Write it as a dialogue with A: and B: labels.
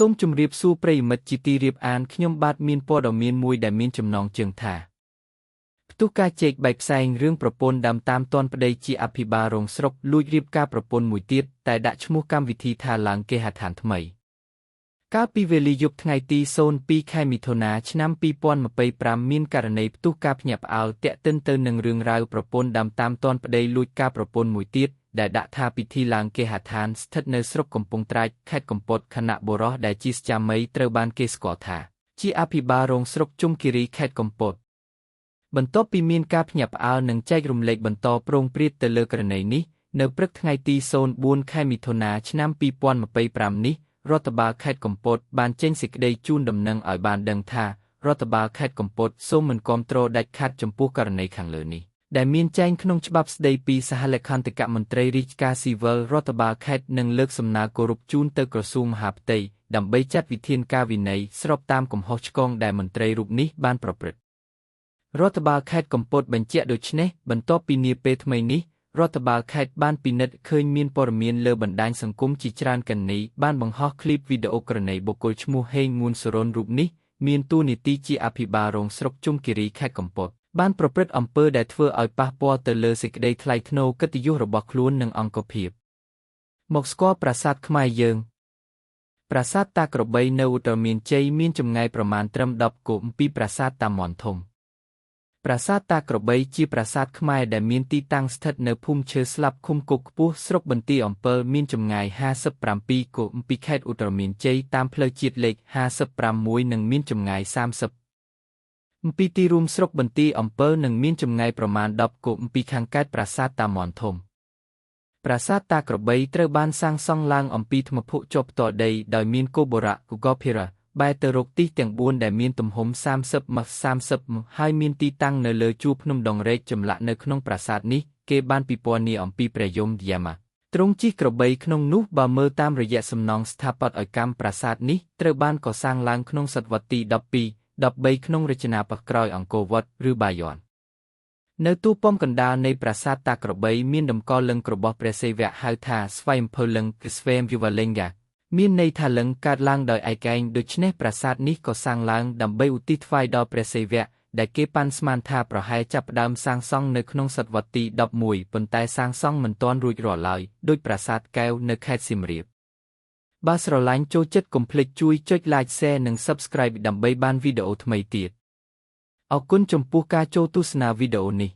A: សូមជម្រាបសួរប្រិយមិត្តជាទីរៀបអានខ្ញុំបាទមានព័ត៌មានមួយដែលមានចំណងជើងថាផ្ទុះការជែកបែកផ្សែងរឿងប្រពន្ធដើមតាមទាន់ប្តីជាអភិបាលរងស្រុកលួចរៀបការប្រពន្ធមួយទៀតតែដាក់ឈ្មោះកម្មវិធីថាឡើងគេហដ្ឋានថ្មីកាលពីវេលាយប់ថ្ងៃទី02 ខែមិថុនាឆ្នាំ2025មានករណីផ្ទុះការភ្ញាក់ផ្អើលទាក់ទិនទៅនឹងរឿងរ៉ាវប្រពន្ធដើមតាមទាន់ប្តីលួចការប្រពន្ធមួយទៀតដែលដាក់ថាពិធីឡើងគេហដ្ឋានស្ថិតនៅស្រុកកំពង់ត្រាចខេត្តកំពតខណៈបុរសដែលជាស្ចាមីត្រូវបានគេស្គាល់ថាជាអភិបាលរងស្រុកជុំគិរីខេត្តកំពតបន្ទាប់ពីមានការភ្ញាក់ផ្អើលនិងចែករំលែកបន្តប្រងព្រាតទៅលើករណីនេះនៅព្រឹកថ្ងៃទី04 ខែមិថុនាឆ្នាំ2025នេះរដ្ឋបាលខេត្តកំពតបានចេញសេចក្តីជូនដំណឹងឲ្យបានដឹងថារដ្ឋបាលខេត្តកំពតសូមមិនគាំទ្រដាច់ខាតចំពោះករណីខាងលើនេះដែលមានចែងក្នុងច្បាប់ស្តីពីសហលេខាធិការមន្ត្រីរាជការស៊ីវិលរដ្ឋបាលខេត្តនឹងលើកសំណើគោរពជូនទៅក្រសួងមហាផ្ទៃដើម្បីចាត់វិធានការវិន័យស្របតាមកំហុសឆ្គងដែលមន្ត្រីរូបនេះបានប្រព្រឹត្តរដ្ឋបាលខេត្តកំពតបញ្ជាក់ដូចនេះបន្ទាប់ពីនាពេលថ្មីនេះរដ្ឋបាលខេត្តបានពិនិត្យឃើញមានព័ត៌មានលើបណ្ដាញសង្គមជាច្រើនកន្លែងបានបង្ហោះឃ្លីបវីដេអូករណីបុគ្គលឈ្មោះហេងងួនសុរុនរូបនេះមានតួនាទីជាអភិបាលរងស្រុកជុំគិរីខេត្តកំពតបានប្រព្រឹត្តអំពើដែលធ្វើឲ្យប៉ះពាល់ទៅលើសេចក្តីថ្លៃថ្នូរកិត្តិយសរបស់ខ្លួននិងអង្គភាពមកស្គាល់ប្រាសាទខ្មែរយើងប្រាសាទតាក្របីនៅឧត្តរមានជ័យមានចម្ងាយប្រមាណត្រឹម10 គមពីប្រាសាទតាមាន់ធំប្រាសាទតាក្របីជាប្រាសាទខ្មែរដែលមានទីតាំងស្ថិតនៅភូមិឈើស្លាប់ឃុំគោកខ្ពស់ស្រុកបន្ទាយអំពិលមានចម្ងាយ57 គមពីខេត្តឧត្តរមានជ័យតាមផ្លូវជាតិលេខ56និងមានចម្ងាយ30ពីទីរួមស្រុកបន្ទាយអំពិលនិងមានចម្ងាយប្រមាណ10 គមពីខាងកើតប្រាសាទតាមាន់ធំប្រាសាទតាក្របីត្រូវបានសាងសង់ឡើងអំពីថ្មភក់ជាប់ផ្ទាល់ដីដោយមានគោបុរៈគូកភិរៈបែរទៅរកទីទាំង4ដែលមានទំហំ30 ម៉ែត្រហើយមានទីតាំងនៅលើជួរភ្នំដងរែកចម្លាក់នៅក្នុងប្រាសាទនេះគេបានពិពណ៌នាអំពីព្រះយមយាមាទ្រង់ជិះក្របីក្នុងនោះបើមើលតាមរយៈសំណង់ស្ថាបត្យកម្មប្រាសាទនេះត្រូវបានកសាងឡើងក្នុងសតវត្សទី12-13ក្នុងរចនាបថក្រោយអង្គរវត្តឬបាយ័ននៅទូប៉មកណ្ដាលនៃប្រាសាទតាក្របីមានតម្កល់លិង្គរបស់ព្រះសិវៈហៅថាស្វ័យម្ភៅលិង្គគឺស្វេមយុវលិង្គមានន័យថាលិង្គកើតឡើងដោយឯកឯងដូច្នេះប្រាសាទនេះក៏សាងឡើងដើម្បីឧទ្ទិសថ្វាយដល់ព្រះសិវៈដែលគេប៉ាន់ស្មានថាប្រហែលចាប់ផ្ដើមសាងសង់នៅក្នុងសតវត្សទី11ប៉ុន្តែសាងសង់មិនទាន់រួចរាល់ឡើយដោយប្រាសាទកែវនៅខេត្តសៀមរាបបើស្រឡាញ់ចូលចិត្តកុំភ្លេចជួយចុច Like Share និង Subscribe ដើម្បីបានវីដេអូថ្មីទៀតអរគុណចំពោះការចូលទស្សនាវីដេអូនេះ